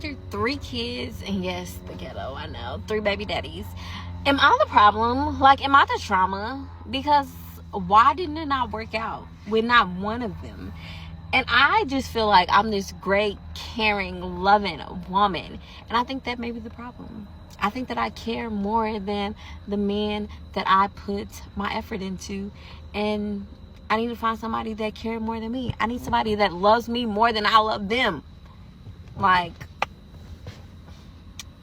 after 3 kids, and yes, the ghetto, I know, 3 baby daddies, am I the problem? Like, am I the trauma? Because why didn't it not work out with not one of them? And I just feel like I'm this great, caring, loving woman. And I think that may be the problem. I think that I care more than the men that I put my effort into. And I need to find somebody that cares more than me. I need somebody that loves me more than I love them. Like,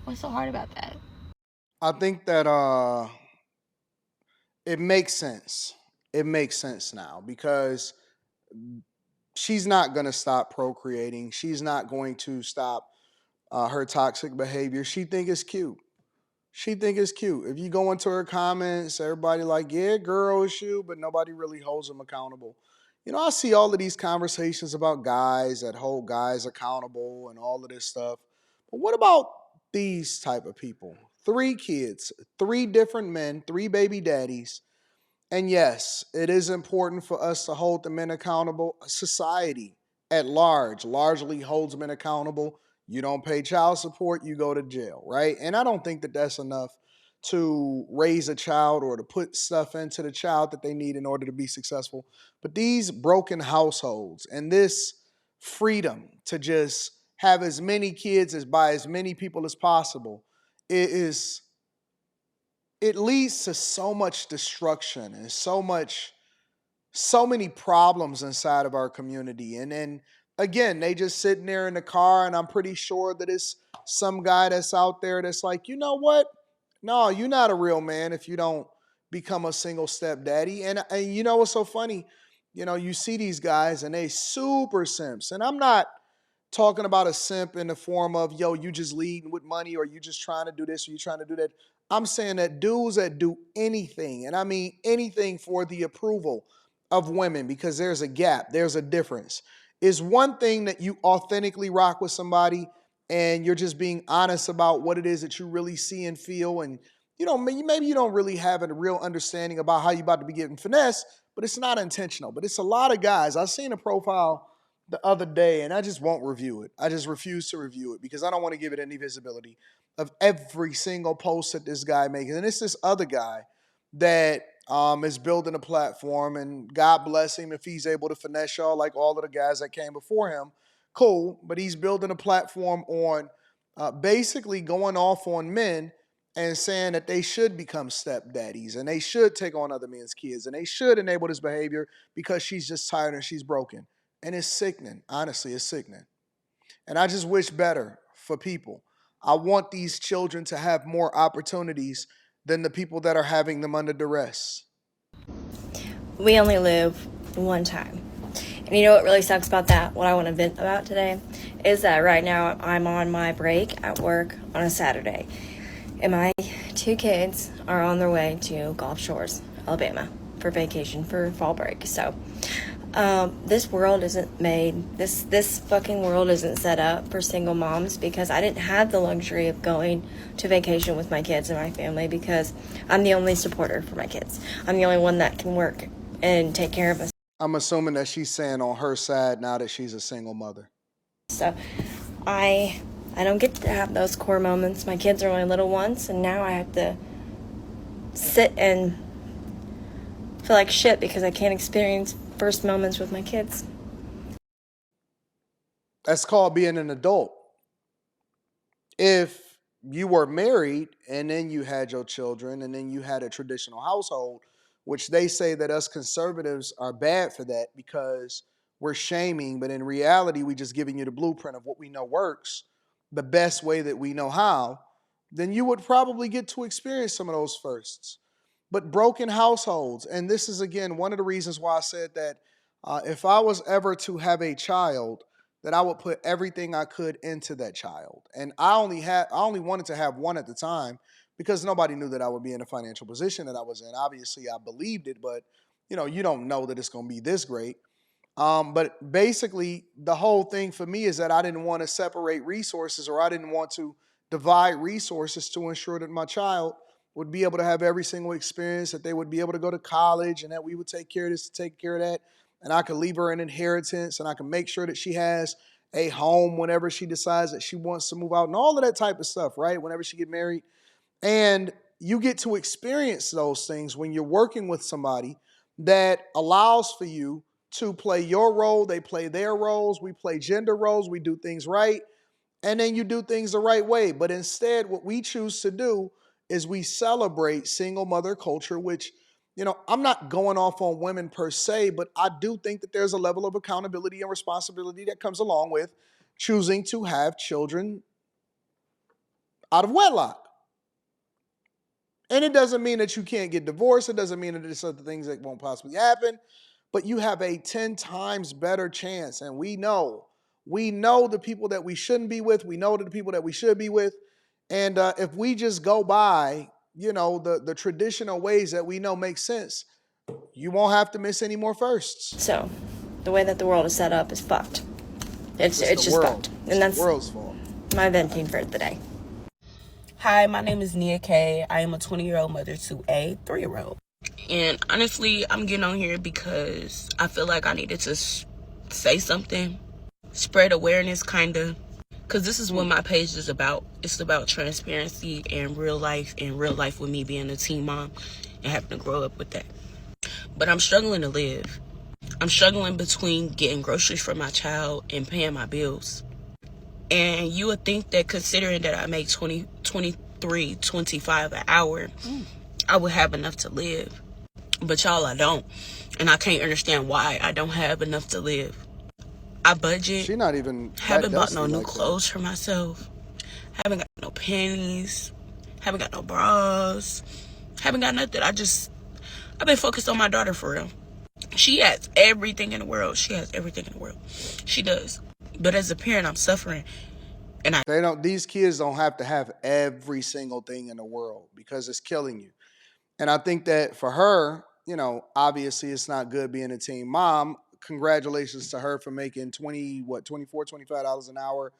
what's so hard about that? I think that it makes sense. It makes sense now because she's not going to stop procreating. She's not going to stop her toxic behavior. She think it's cute. She think it's cute. If you go into her comments, everybody like, yeah, girl, it's you, but nobody really holds them accountable. You know, I see all of these conversations about guys that hold guys accountable and all of this stuff. But what about these type of people? 3 kids, 3 different men, 3 baby daddies. And yes, it is important for us to hold the men accountable. Society at large largely holds men accountable. You don't pay child support, you go to jail, right? And I don't think that that's enough to raise a child or to put stuff into the child that they need in order to be successful. But these broken households and this freedom to just have as many kids as by as many people as possible, it is it leads to so much destruction and so many problems inside of our community. And then again, they just sitting there in the car, and I'm pretty sure that it's some guy that's out there that's like, you know what? No, you're not a real man if you don't become a single step daddy. And you know what's so funny? You know, you see these guys and they super simps. And I'm not talking about a simp in the form of, yo, you just leading with money or you just trying to do this or you trying to do that. I'm saying that dudes that do anything, and I mean anything for the approval of women, because there's a gap, there's a difference. Is one thing that you authentically rock with somebody and you're just being honest about what it is that you really see and feel, and you know, maybe you don't really have a real understanding about how you about to be getting finesse, but it's not intentional. But it's a lot of guys. I seen a profile the other day, and I just won't review it. I just refuse to review it because I don't want to give it any visibility of every single post that this guy makes. And it's this other guy that is building a platform, and God bless him if he's able to finesse y'all like all of the guys that came before him. Cool, but he's building a platform on basically going off on men and saying that they should become stepdaddies and they should take on other men's kids and they should enable this behavior because she's just tired and she's broken. And it's sickening. Honestly, it's sickening. And I just wish better for people. I want these children to have more opportunities than the people that are having them under duress. We only live one time. And you know what really sucks about that? What I want to vent about today is that right now I'm on my break at work on a Saturday. And my 2 kids are on their way to Gulf Shores, Alabama for vacation for fall break. So this world isn't made, this fucking world isn't set up for single moms, because I didn't have the luxury of going to vacation with my kids and my family because I'm the only supporter for my kids. I'm the only one that can work and take care of us. I'm assuming that she's saying on her side now that she's a single mother. So I don't get to have those core moments. My kids are only little ones, and now I have to sit and feel like shit because I can't experience first moments with my kids. That's called being an adult. If you were married and then you had your children and then you had a traditional household, which they say that us conservatives are bad for that because we're shaming, but in reality, we just giving you the blueprint of what we know works, the best way that we know how, then you would probably get to experience some of those firsts. But broken households, and this is again one of the reasons why I said that if I was ever to have a child, that I would put everything I could into that child. And I only wanted to have one at the time because nobody knew that I would be in the financial position that I was in. Obviously, I believed it, but you know, you don't know that it's going to be this great. But basically, the whole thing for me is that I didn't want to separate resources, or I didn't want to divide resources to ensure that my child would be able to have every single experience, that they would be able to go to college, and that we would take care of this, take care of that, and I could leave her an inheritance, and I can make sure that she has a home whenever she decides that she wants to move out and all of that type of stuff, right? Whenever she get married. And you get to experience those things when you're working with somebody that allows for you to play your role. They play their roles. We play gender roles. We do things right. And then you do things the right way. But instead, what we choose to do is we celebrate single mother culture, which, I'm not going off on women per se, but I do think that there's a level of accountability and responsibility that comes along with choosing to have children out of wedlock. And it doesn't mean that you can't get divorced. It doesn't mean that there's other things that won't possibly happen. But you have a 10 times better chance. And we know the people that we shouldn't be with. We know the people that we should be with. And if we just go by, the traditional ways that we know make sense, you won't have to miss any more firsts. So, the way that the world is set up is fucked. It's just world. fucked. And that's the world's fault. My venting for the day. Hi, my name is Nia Kay. I am a 20-year-old mother to a 3-year-old. And honestly, I'm getting on here because I feel like I needed to say something, spread awareness, kind of. Because this is what my page is about. It's about transparency and real life with me being a teen mom and having to grow up with that. But I'm struggling to live. I'm struggling between getting groceries for my child and paying my bills. And you would think that considering that I make $23, $25 an hour, I would have enough to live. But y'all, I don't. And I can't understand why I don't have enough to live. I budget. She not even haven't bought no new clothes for myself. Haven't got no panties. Haven't got no bras. Haven't got nothing. I've been focused on my daughter for real. She has everything in the world. She does. But as a parent, I'm suffering. And these kids don't have to have every single thing in the world because it's killing you. And I think that for her, obviously it's not good being a teen mom. Congratulations to her for making $25 an hour.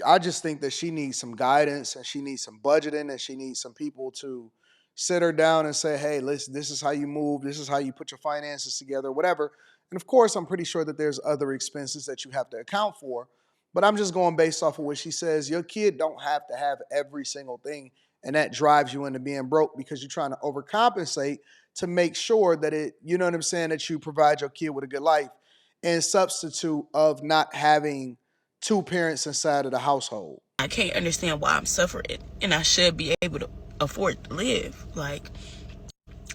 I just think that she needs some guidance and she needs some budgeting and she needs some people to sit her down and say, hey, listen, this is how you move. This is how you put your finances together, whatever. And of course, I'm pretty sure that there's other expenses that you have to account for. But I'm just going based off of what she says. Your kid don't have to have every single thing. And that drives you into being broke because you're trying to overcompensate to make sure that that you provide your kid with a good life in substitute of not having two parents inside of the household. I can't understand why I'm suffering. And I should be able to afford to live. Like,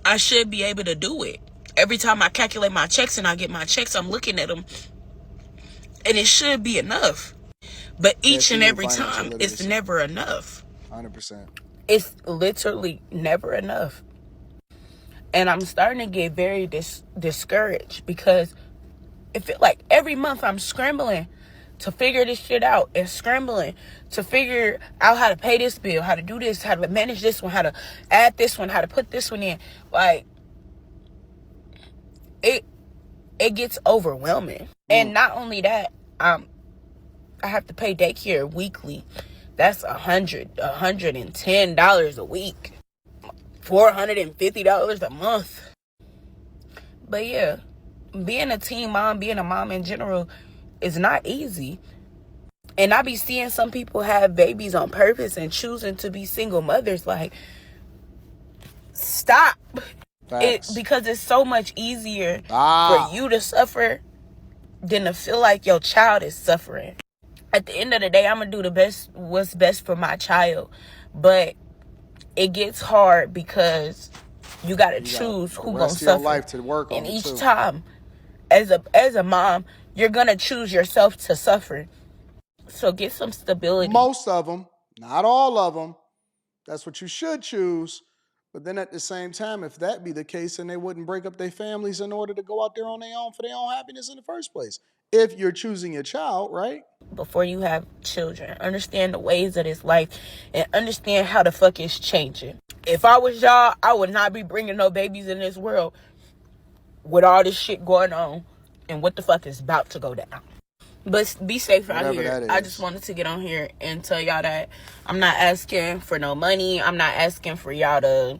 I should be able to do it. Every time I calculate my checks and I get my checks, I'm looking at them. And it should be enough. But each and every time, it's never enough. 100%. It's literally never enough. And I'm starting to get very discouraged because it feels like every month I'm scrambling to figure this shit out and scrambling to figure out how to pay this bill, how to do this, how to manage this one, how to add this one, how to put this one in. Like, it gets overwhelming. And not only that, I have to pay daycare weekly. That's $110 a week. $450 a month. But yeah, being a teen mom, being a mom in general is not easy. And I be seeing some people have babies on purpose and choosing to be single mothers. Like, stop. Because it's so much easier for you to suffer than to feel like your child is suffering. At the end of the day, I'm going to do what's best for my child. But it gets hard because you got to choose who going to suffer. Life to work on and each time, as a mom, you're going to choose yourself to suffer. So get some stability. Most of them, not all of them. That's what you should choose. But then at the same time, if that be the case, then they wouldn't break up their families in order to go out there on their own for their own happiness in the first place. If you're choosing your child, right? Before you have children, understand the ways of this life and understand how the fuck it's changing. If I was y'all, I would not be bringing no babies in this world with all this shit going on and what the fuck is about to go down. But be safe out here. I just wanted to get on here and tell y'all that I'm not asking for no money. I'm not asking for y'all to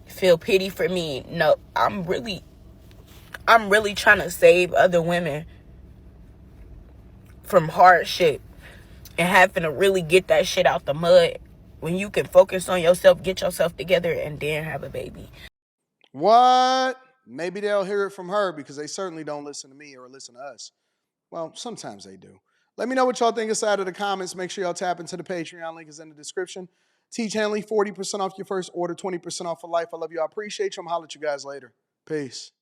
feel pity for me. No, I'm really trying to save other women from hardship and having to really get that shit out the mud when you can focus on yourself, get yourself together, and then have a baby. What? Maybe they'll hear it from her because they certainly don't listen to me or listen to us. Well, sometimes they do. Let me know what y'all think inside of the comments. Make sure y'all tap into the Patreon. Link is in the description. Teach Hanley, 40% off your first order, 20% off for life. I love you. I appreciate you. I'm holler at you guys later. Peace.